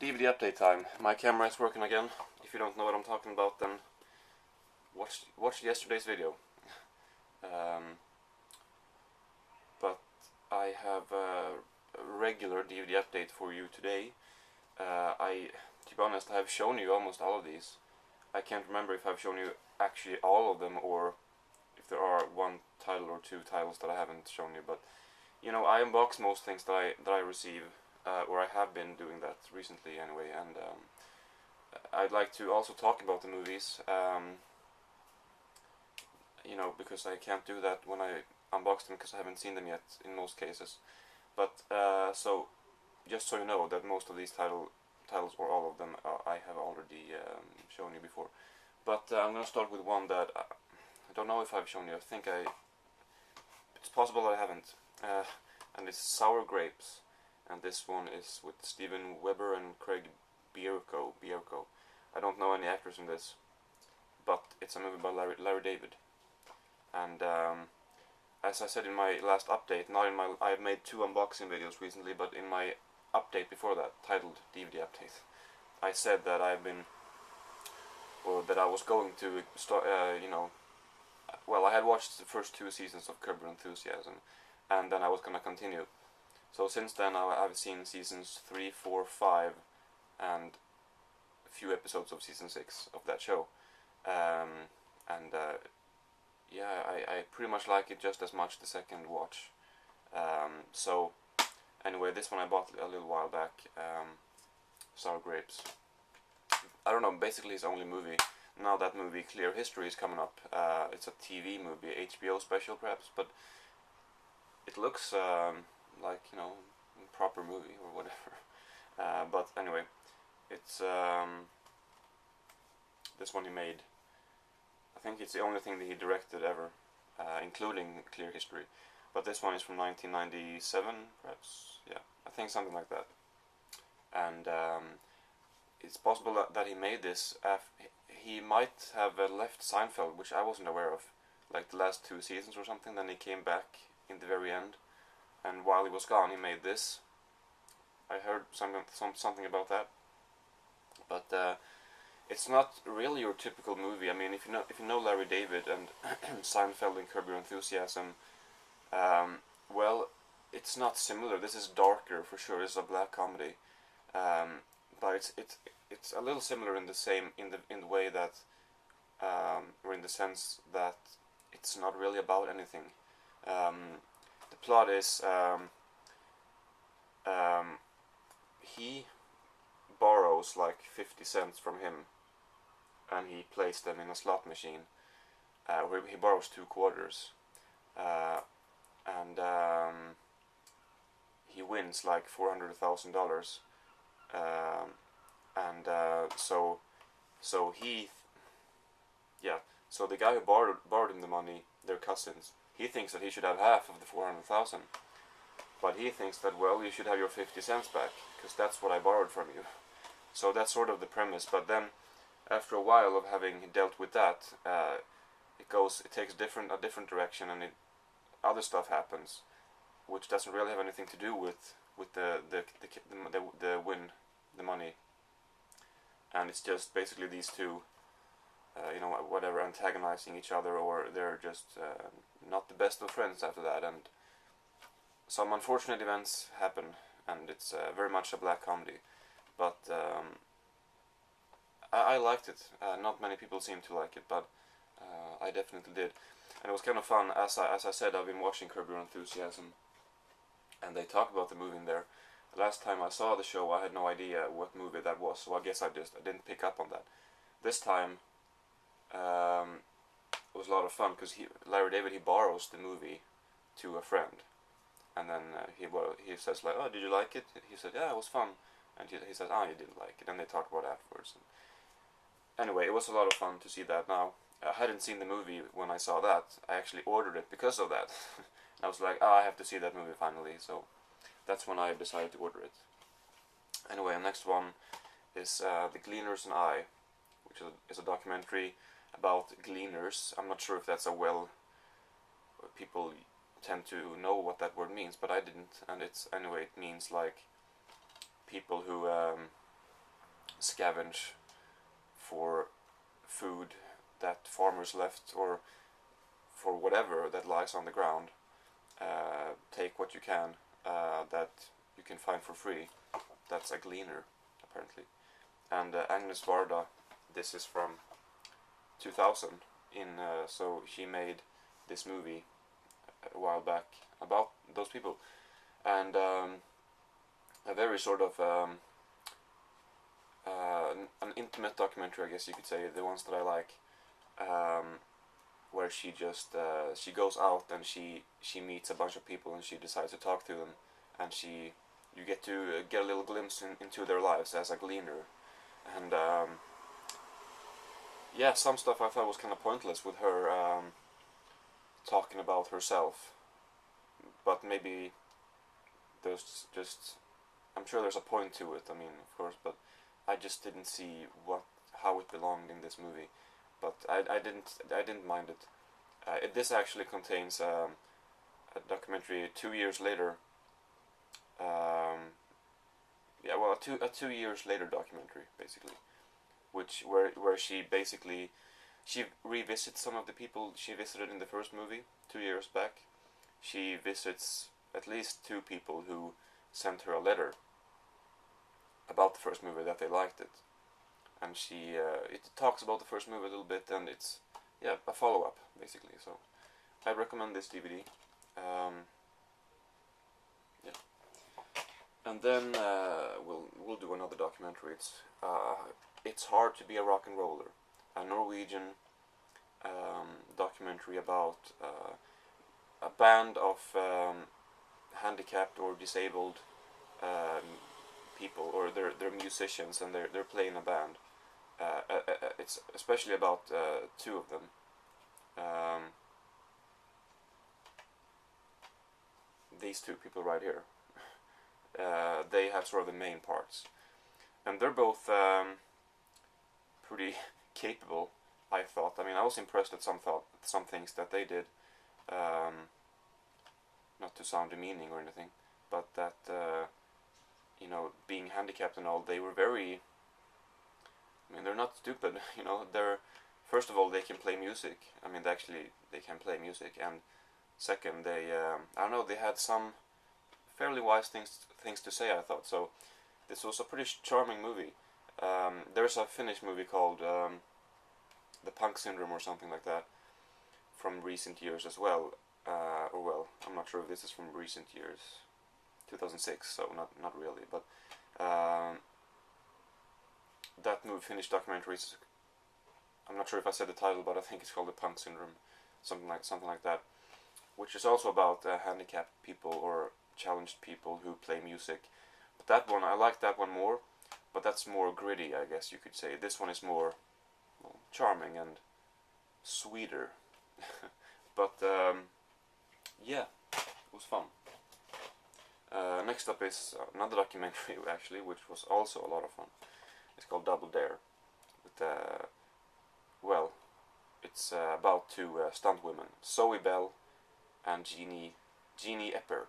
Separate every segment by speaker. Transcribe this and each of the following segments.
Speaker 1: DVD update time. My camera is working again. If you don't know what I'm talking about, then watch yesterday's video. But I have a regular DVD update for you today. To be honest, I have shown you almost all of these. I can't remember if I've shown you actually all of them, or if there are one title or two titles that I haven't shown you. But you know, I unbox most things that I receive, or I have been doing that recently anyway. And I'd like to also talk about the movies. You know, because I can't do that when I unbox them because I haven't seen them yet in most cases. But so just so you know that most of these titles, or all of them, I have already shown you before. But I'm gonna start with one that I don't know if I've shown you. I think it's possible that I haven't. And it's Sour Grapes, and this one is with Steven Weber and Craig Bierko. I don't know any actors in this, but it's a movie by Larry David. And as I said in my last update, I've made 2 unboxing videos recently, but in my update before that, titled DVD update, I said that that I was going to start, well, I had watched the first 2 seasons of Curb Your Enthusiasm, and then I was gonna continue. So since then I've seen seasons 3, 4, 5, and a few episodes of season 6 of that show. Yeah, I pretty much like it just as much the second watch. So anyway, this one I bought a little while back. Sour Grapes. I don't know, basically his only movie. Now that movie Clear History is coming up. It's a TV movie, HBO special perhaps, but it looks like, you know, a proper movie or whatever. But anyway, it's this one he made. I think it's the only thing that he directed ever, including Clear History. But this one is from 1997, perhaps. Yeah, I think something like that. And it's possible that he made this he might have left Seinfeld, which I wasn't aware of, like the last 2 seasons or something. Then he came back in the very end, and while he was gone, he made this. I heard something about that, but it's not really your typical movie. I mean, if you know Larry David and Seinfeld and Curb Your Enthusiasm, well, it's not similar. This is darker for sure. It's a black comedy, but it's a little similar in the way that, or in the sense that it's not really about anything. The plot is he borrows like 50 cents from him, and he plays them in a slot machine, where he borrows 2 quarters, and he wins like $400,000, and so the guy who borrowed him the money, they're cousins. He thinks that he should have half of the 400,000, but he thinks that, well, you should have your 50 cents back because that's what I borrowed from you. So that's sort of the premise. But then, after a while of having dealt with that, it takes a different direction, and other stuff happens, which doesn't really have anything to do with the money, and it's just basically these two, whatever, antagonizing each other, or they're just not the best of friends after that, and some unfortunate events happen, and it's very much a black comedy. But I liked it. Not many people seem to like it, but I definitely did, and it was kind of fun. As I said, I've been watching Curb Your Enthusiasm, and they talk about the movie in there. Last time I saw the show, I had no idea what movie that was, so I guess I didn't pick up on that. This time, it was a lot of fun because Larry David, he borrows the movie to a friend, and then he says like, "Oh, did you like it?" He said, "Yeah, it was fun," and he says, "Ah, you didn't like it," and they talk about it afterwards. Anyway, it was a lot of fun to see that. Now, I hadn't seen the movie when I saw that. I actually ordered it because of that. I was like, I have to see that movie finally, so that's when I decided to order it. Anyway, the next one is The Gleaners and I, which is a documentary about gleaners. I'm not sure if that's people tend to know what that word means, but I didn't, and it means like people who scavenge for food that farmers left, or for whatever that lies on the ground. Take what you can that you can find for free. That's a gleaner, apparently. And Agnes Varda, this is from 2000. So she made this movie a while back about those people, and a very sort of an intimate documentary, I guess you could say, the ones that I like, where she just she goes out and she meets a bunch of people and she decides to talk to them, and you get to get a little glimpse into their lives as a gleaner, and yeah, some stuff I thought was kind of pointless with her talking about herself, but maybe there's just, I'm sure there's a point to it. I mean, of course, but I just didn't see how it belonged in this movie. But I didn't mind it. This actually contains a documentary 2 years later. Yeah, well, a 2 years later documentary, basically, where she basically revisits some of the people she visited in the first movie 2 years back. She visits at least 2 people who sent her a letter about the first movie, that they liked it, and it talks about the first movie a little bit, and it's a follow-up basically. So I recommend this DVD. Yeah, and then we'll do another documentary. It's Hard to Be a Rock and Roller, a Norwegian documentary about a band of handicapped or disabled people, or they're musicians, and they're playing a band. It's especially about 2 of them. These 2 people right here. They have sort of the main parts, and they're both pretty capable, I thought. I mean, I was impressed at some things that they did. Not to sound demeaning or anything, but that being handicapped and all, they were very. I mean, they're not stupid. They're, first of all, they can play music. I mean, they can play music, and second, they I don't know, they had some fairly wise things to say, I thought. So this was a pretty charming movie. There's a Finnish movie called The Punk Syndrome or something like that, from recent years as well. Or well, I'm not sure if this is from recent years, 2006. So not really, but that Finnish documentary is, I'm not sure if I said the title, but I think it's called The Punk Syndrome, something like that, which is also about handicapped people or challenged people who play music. But that one, I like that one more, but that's more gritty, I guess you could say. This one is more charming and sweeter. But yeah, it was fun. Next up is another documentary, actually, which was also a lot of fun. It's called Double Dare. Well, it's about 2 stunt women, Zoe Bell and Jeannie Epper.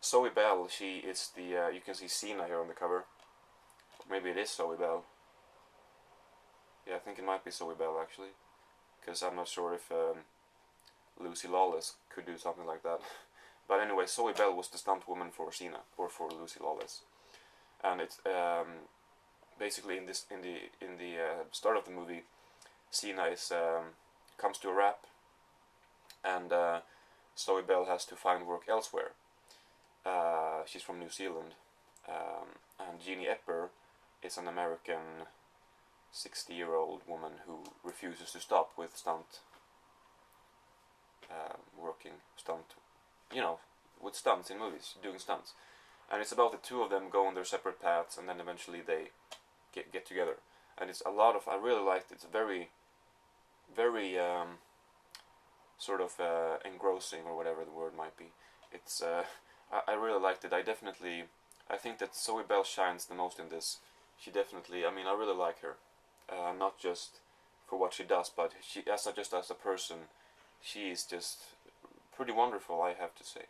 Speaker 1: Zoe Bell, she is the, you can see Cena here on the cover. Maybe it is Zoe Bell. Yeah, I think it might be Zoe Bell, actually, because I'm not sure if Lucy Lawless could do something like that. But anyway, Zoe Bell was the stunt woman for Cena, or for Lucy Lawless, and it's basically in the start of the movie, Cena comes to a wrap, and Zoe Bell has to find work elsewhere. She's from New Zealand, and Jeannie Epper is an American 60-year-old woman who refuses to stop with with stunts in movies, doing stunts. And it's about the 2 of them going their separate paths, and then eventually they get together. And it's a lot of, I really liked it. It's very, very sort of engrossing, or whatever the word might be. It's I really liked it. I think that Zoe Bell shines the most in this. She definitely, I mean, I really like her. Not just for what she does, but just as a person, she is just pretty wonderful, I have to say.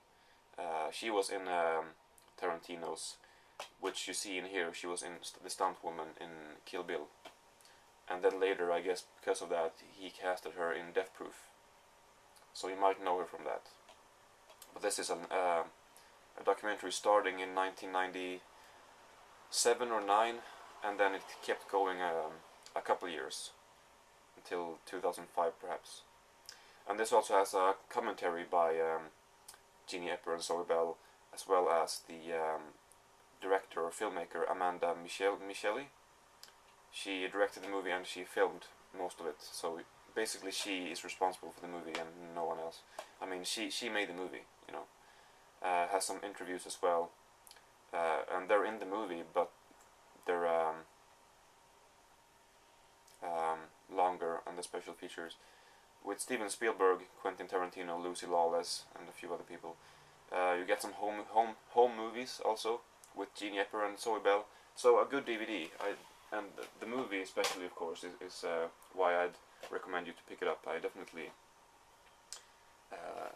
Speaker 1: She was in Tarantino's which you see in here. She was in the stunt woman in Kill Bill, and then later, I guess because of that, he casted her in Death Proof. So you might know her from that. But this is a documentary starting in 1997 or 9, and then it kept going a couple of years until 2005 perhaps. And this also has a commentary by Jeannie Epper and Zoe Bell, as well as the director or filmmaker Amanda Micheli. She directed the movie and she filmed most of it, so basically she is responsible for the movie and no one else. I mean, she made the movie, you know. Has some interviews as well, and they're in the movie, but they're longer on the special features. With Steven Spielberg, Quentin Tarantino, Lucy Lawless, and a few other people. You get some home movies also with Jeannie Epper and Zoe Bell. So a good DVD. And the movie especially, of course, is why I'd recommend you to pick it up. I definitely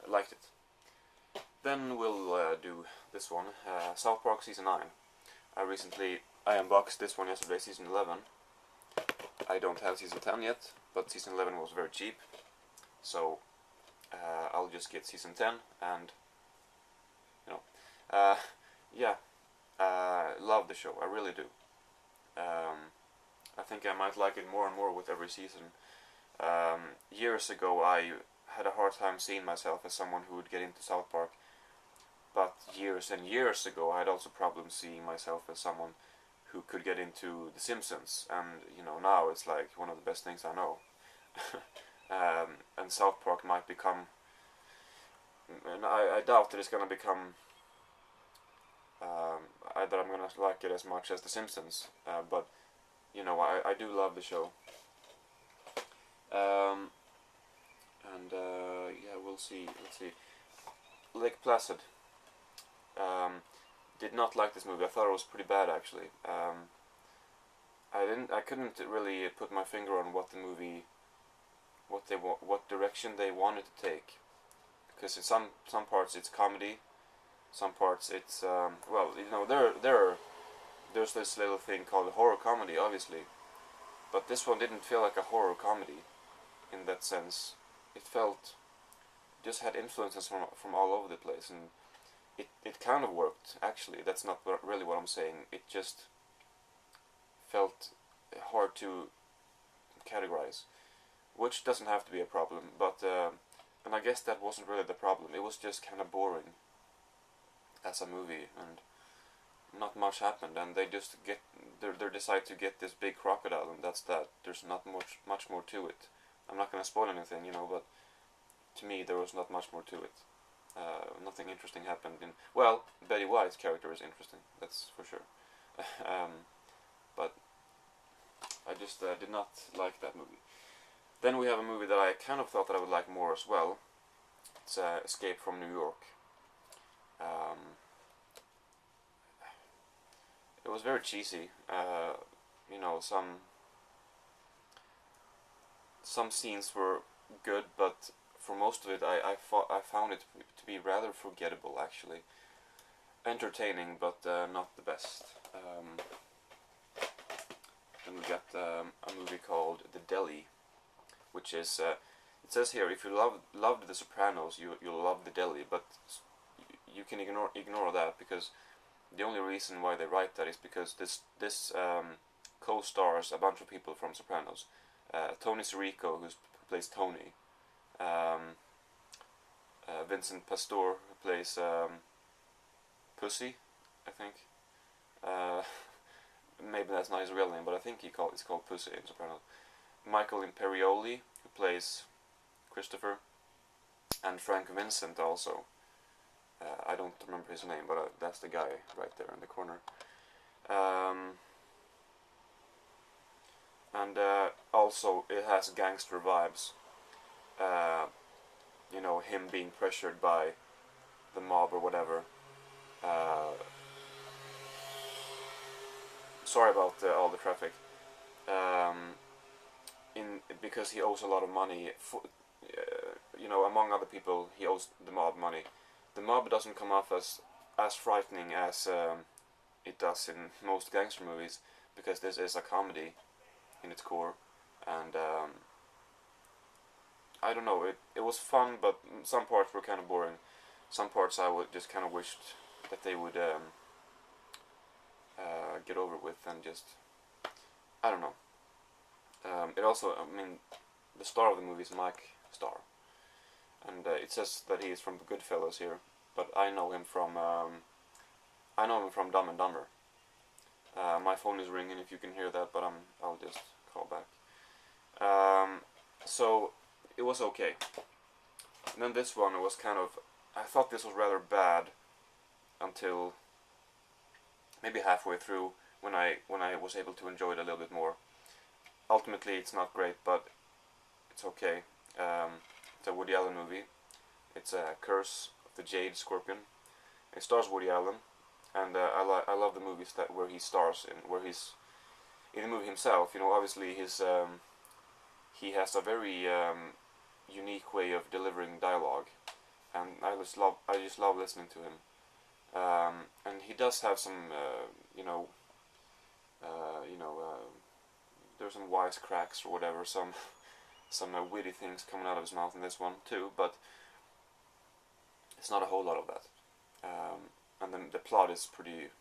Speaker 1: liked it. Then we'll do this one, South Park Season 9. I unboxed this one yesterday, Season 11. I don't have Season 10 yet, but Season 11 was very cheap. So I'll just get Season 10 and, you know, love the show, I really do. I think I might like it more and more with every season. Years ago I had a hard time seeing myself as someone who would get into South Park, but years and years ago I had also problems seeing myself as someone who could get into The Simpsons, and you know, now it's like one of the best things I know. And South Park might become, and I doubt that it's gonna become, that I'm gonna like it as much as The Simpsons, but you know, I do love the show. Yeah, we'll see. Let's see. Lake Placid. Did not like this movie. I thought it was pretty bad actually. I couldn't really put my finger on what the movie, what direction they wanted to take, because in some parts it's comedy, some parts it's well, you know, there's this little thing called horror comedy, obviously, but this one didn't feel like a horror comedy in that sense. It just had influences from all over the place, and it kind of worked actually. That's not really what I'm saying. It just felt hard to categorize, which doesn't have to be a problem, but and I guess that wasn't really the problem. It was just kind of boring as a movie, and not much happened, and they just they decide to get this big crocodile, and that's that. There's not much more to it. I'm not going to spoil anything, you know, but to me there was not much more to it. Nothing interesting happened. Well, Betty White's character is interesting, that's for sure. But I just did not like that movie. Then we have a movie that I kind of thought that I would like more as well. It's Escape from New York. It was very cheesy. You know, some scenes were good, but for most of it, I found it to be rather forgettable, actually. Entertaining, but not the best. Then we got a movie called The Deli, which is, it says here, if you loved The Sopranos, you'll love The Deli, but you can ignore that, because the only reason why they write that is because this co-stars a bunch of people from Sopranos. Tony Sirico, who plays Tony. Vincent Pastore, who plays Pussy, I think. Maybe that's not his real name, but I think it's called Pussy in Sopranos. Michael Imperioli, who plays Christopher, and Frank Vincent also. I don't remember his name, but that's the guy right there in the corner. And also it has gangster vibes. You know, him being pressured by the mob or whatever. Sorry about all the traffic. Because he owes a lot of money. You know, among other people, he owes the mob money. The mob doesn't come off as frightening as it does in most gangster movies, because this is a comedy in its core, and I don't know, it was fun, but some parts were kind of boring. Some parts I would just kind of wished that they would get over with and just, I don't know. It also, I mean, the star of the movie is Mike Starr, and it says that he is from Goodfellas here, but I know him from Dumb and Dumber. My phone is ringing if you can hear that, but I'll just call back. So it was okay. And then this one was kind of, I thought this was rather bad until maybe halfway through, when I was able to enjoy it a little bit more. Ultimately, it's not great, but it's okay. It's a Woody Allen movie. It's a Curse of the Jade Scorpion. It stars Woody Allen, and I love the movies where he stars in, where he's in the movie himself. You know, obviously he has a very unique way of delivering dialogue, and I just love listening to him. And he does have some, there's some wisecracks or whatever, some witty things coming out of his mouth in this one too, but it's not a whole lot of that. And then the plot is pretty,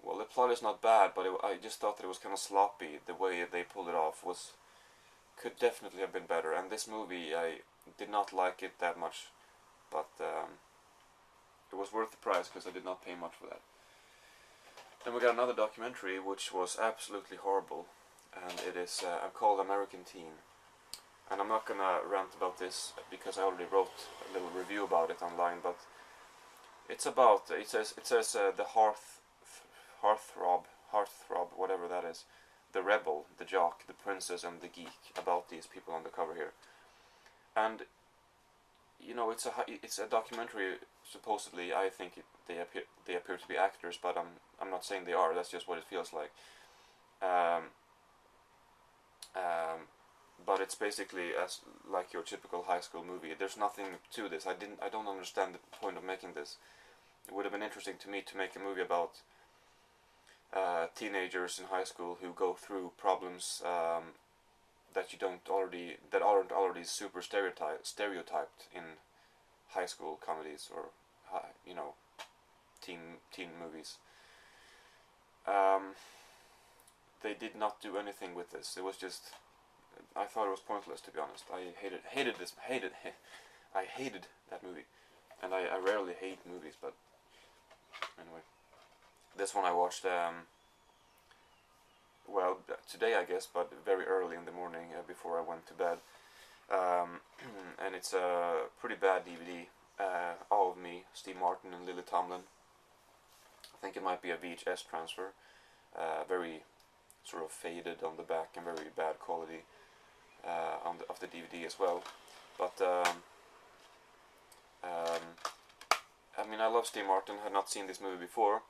Speaker 1: well, the plot is not bad, but I just thought that it was kind of sloppy. The way they pulled it off could definitely have been better. And this movie, I did not like it that much, but it was worth the price because I did not pay much for that. Then we got another documentary which was absolutely horrible, and it is called American Teen. And I'm not gonna rant about this because I already wrote a little review about it online, but it's about, it says the heartthrob, whatever that is, the rebel, the jock, the princess, and the geek, about these people on the cover here. And you know, it's a documentary. Supposedly, I think they appear to be actors, but I'm not saying they are. That's just what it feels like. But it's basically like your typical high school movie. There's nothing to this. I don't understand the point of making this. It would have been interesting to me to make a movie about teenagers in high school who go through problems that aren't already super stereotyped in high school comedies or teen movies. They did not do anything with this. It was just, I thought it was pointless, to be honest. I hated that movie, and I rarely hate movies, but anyway, this one I watched well, today I guess, but very early in the morning before I went to bed. And it's a pretty bad DVD. All of Me, Steve Martin and Lily Tomlin. I think it might be a VHS transfer. Very sort of faded on the back and very bad quality of the DVD as well. But I mean, I love Steve Martin. Had not seen this movie before.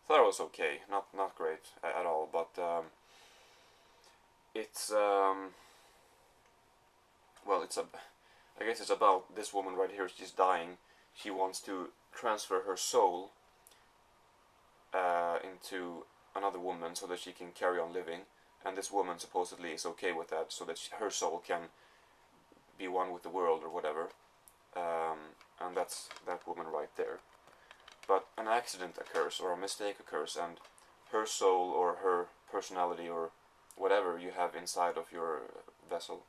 Speaker 1: Thought it was okay, not great at all, but it's well, I guess it's about this woman right here. She's dying. She wants to transfer her soul into another woman so that she can carry on living, and this woman supposedly is okay with that, so that her soul can be one with the world or whatever, and that's that woman right there. But an accident occurs, or a mistake occurs, and her soul or her personality or whatever you have inside of your vessel,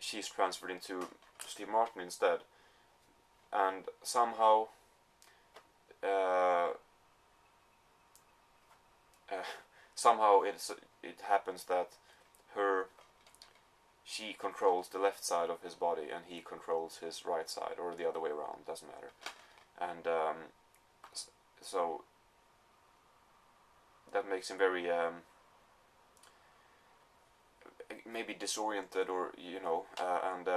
Speaker 1: she's transferred into Steve Martin instead, and somehow it happens that she controls the left side of his body and he controls his right side, or the other way around, doesn't matter. And so that makes him very maybe disoriented, or and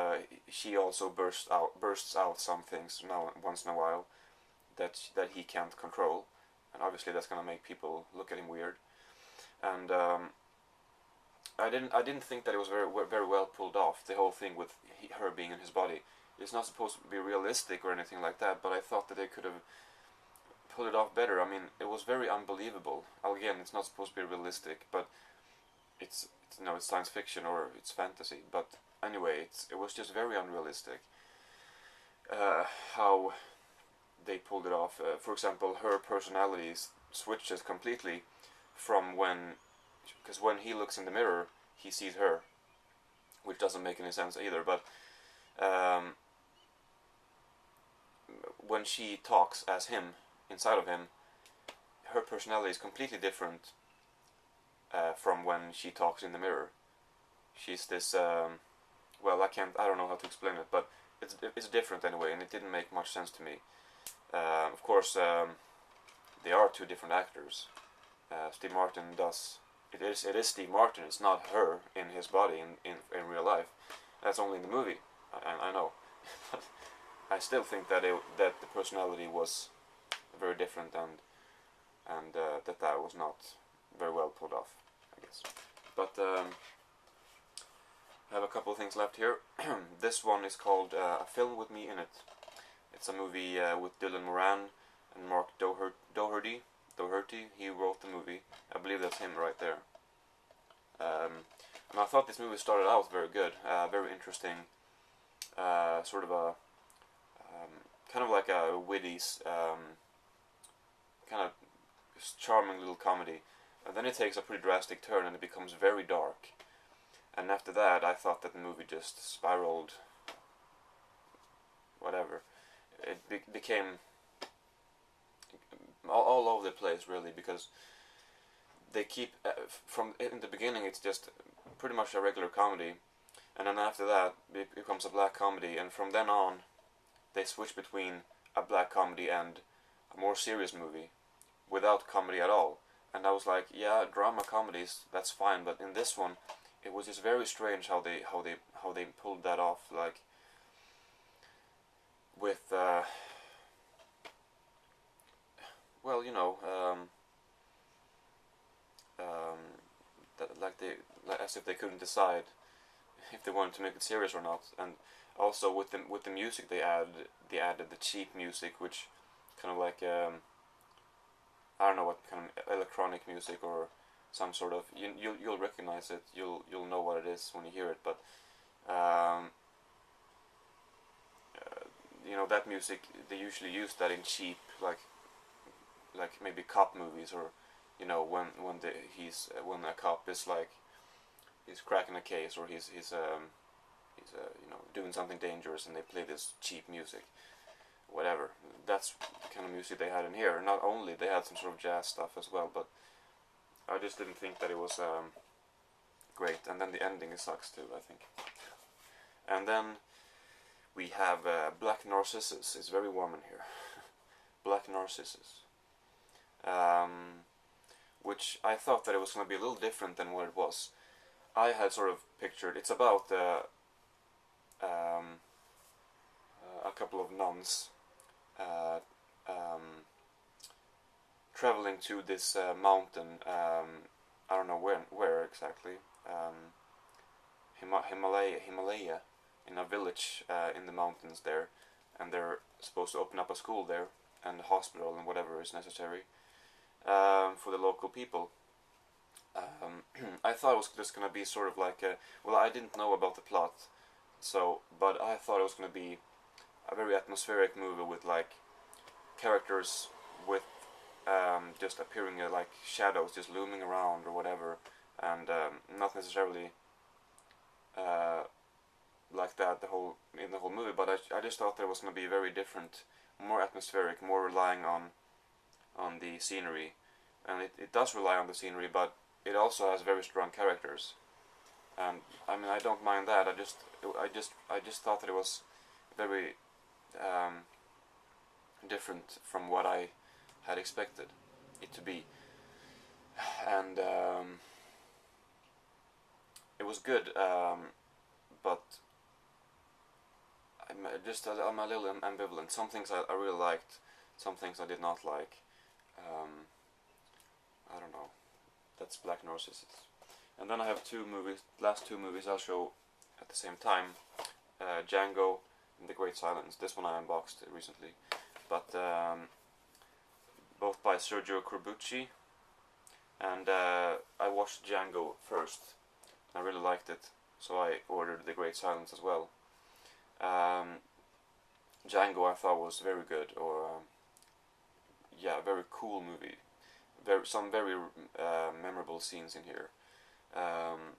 Speaker 1: she also bursts out some things now once in a while that he can't control, and obviously that's gonna make people look at him weird. And I didn't think that it was very well pulled off, the whole thing with her being in his body. It's not supposed to be realistic or anything like that, but I thought that they could have pull it off better. I mean, it was very unbelievable. Again, it's not supposed to be realistic, but it's it's science fiction or it's fantasy. But anyway, it was just very unrealistic. How they pulled it off. For example, her personality switches completely from because when he looks in the mirror, he sees her, which doesn't make any sense either. But when she talks as him, inside of him, her personality is completely different from when she talks in the mirror. She's this, well, I don't know how to explain it, but it's different anyway, and it didn't make much sense to me. Of course, they are two different actors. Steve Martin does, it is Steve Martin, it's not her in his body in real life. That's only in the movie, I know. But I still think that that the personality was very different, and that was not very well pulled off, I guess. But I have a couple of things left here. This one is called A Film With Me In It. It's a movie with Dylan Moran and Mark Doherty. He wrote the movie. I believe that's him right there. And I thought this movie started out very good, very interesting, sort of a kind of like a witty, kind of charming little comedy. And then it takes a pretty drastic turn and it becomes very dark. And after that, I thought that the movie just spiraled, whatever. It became all over the place, really, because they keep, from in the beginning it's just pretty much a regular comedy, and then after that it becomes a black comedy, and from then on they switch between a black comedy and a more serious movie without comedy at all. And I was like, yeah, drama comedies, that's fine, but in this one it was just very strange how they pulled that off, like with well, you know, as if they couldn't decide if they wanted to make it serious or not. And also with the music they added the cheap music, which kind of like I don't know what kind of electronic music or some sort of, you'll recognize it, you'll know what it is when you hear it, but you know, that music, they usually use that in cheap, like maybe cop movies, or you know, when a cop is like, he's cracking a case, or he's you know, doing something dangerous, and they play this cheap music, whatever. That's the kind of music they had in here. Not only they had some sort of jazz stuff as well, but I just didn't think that it was great. And then the ending sucks too, I think. And then we have Black Narcissus. It's very warm in here. Black Narcissus. Which I thought that it was going to be a little different than what it was. I had sort of pictured, it's about a couple of nuns traveling to this mountain, I don't know where exactly, Himalaya, in a village in the mountains there, and they're supposed to open up a school there, and a hospital and whatever is necessary for the local people. I thought it was just going to be sort of like well, I didn't know about the plot, but I thought it was going to be a very atmospheric movie with like characters with just appearing like shadows just looming around or whatever, and not necessarily like that in the whole movie, but I just thought that it was going to be very different, more atmospheric, more relying on the scenery, and it does rely on the scenery, but it also has very strong characters, and I mean, I don't mind that. I just thought that it was very different from what I had expected it to be, and it was good, but I'm a little ambivalent. Some things I really liked, some things I did not like. I don't know. That's Black Narcissus. And then I have last two movies I'll show at the same time. Django and The Great Silence. This one I unboxed recently. But both by Sergio Corbucci, and I watched Django first. I really liked it, so I ordered The Great Silence as well. Um, Django I thought was very good, or yeah, very cool movie. Some very memorable scenes in here. Um,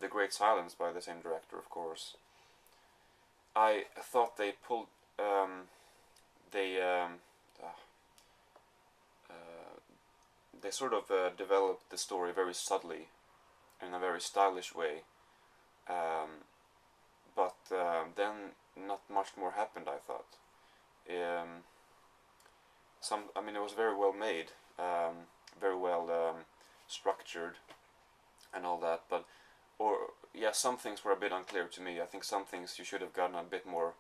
Speaker 1: The Great Silence by the same director, of course. I thought they pulled they uh, they sort of developed the story very subtly in a very stylish way, but then not much more happened. I thought. Um, I mean, it was very well made, very well structured, and all that. But, or yeah, some things were a bit unclear to me. I think some things you should have gotten a bit more,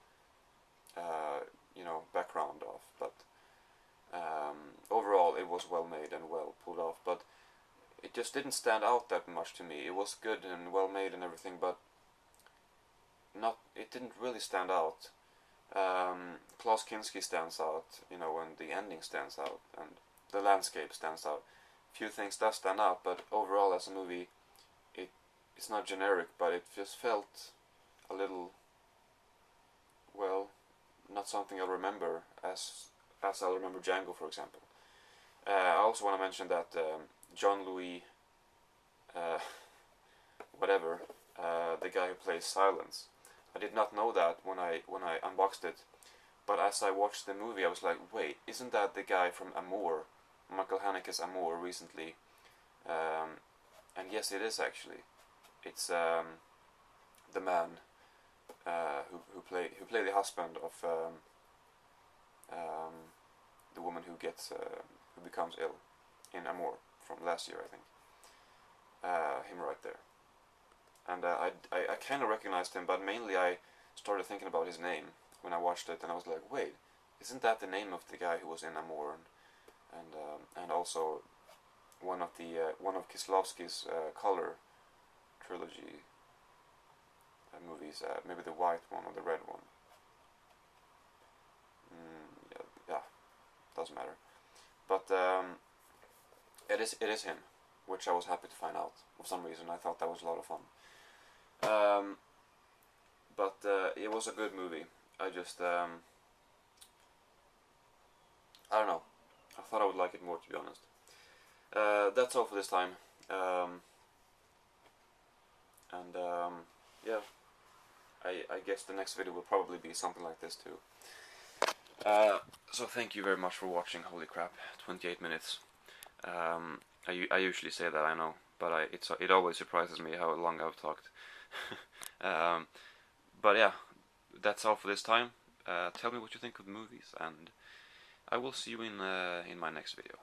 Speaker 1: background of. But overall, it was well made and well pulled off. But it just didn't stand out that much to me. It was good and well made and everything, but not. It didn't really stand out. Klaus Kinski stands out, and the ending stands out, and the landscape stands out. Few things does stand out, but overall as a movie, it's not generic, but it just felt a little, well, not something I'll remember as I'll remember Django, for example. I also want to mention that John Louis, uh, whatever, the guy who plays Silence, I did not know that when I unboxed it, but as I watched the movie, I was like, wait, isn't that the guy from Amour, Michael Haneke's Amour recently? And yes, it is actually. It's the man who played the husband of the woman who becomes ill in Amour from last year, I think. Him right there. And I kind of recognized him, but mainly I started thinking about his name when I watched it, and I was like, wait, isn't that the name of the guy who was in Amour, and also one of Kieslowski's Color trilogy movies, maybe the white one or the red one. Yeah, doesn't matter. But it is him, which I was happy to find out for some reason. I thought that was a lot of fun. But it was a good movie. I just I don't know. I thought I would like it more, to be honest. That's all for this time. Yeah, I guess the next video will probably be something like this too. So thank you very much for watching. Holy crap, 28 minutes. I usually say that, I know, but it always surprises me how long I've talked. But yeah, that's all for this time. Tell me what you think of the movies, and I will see you in my next video.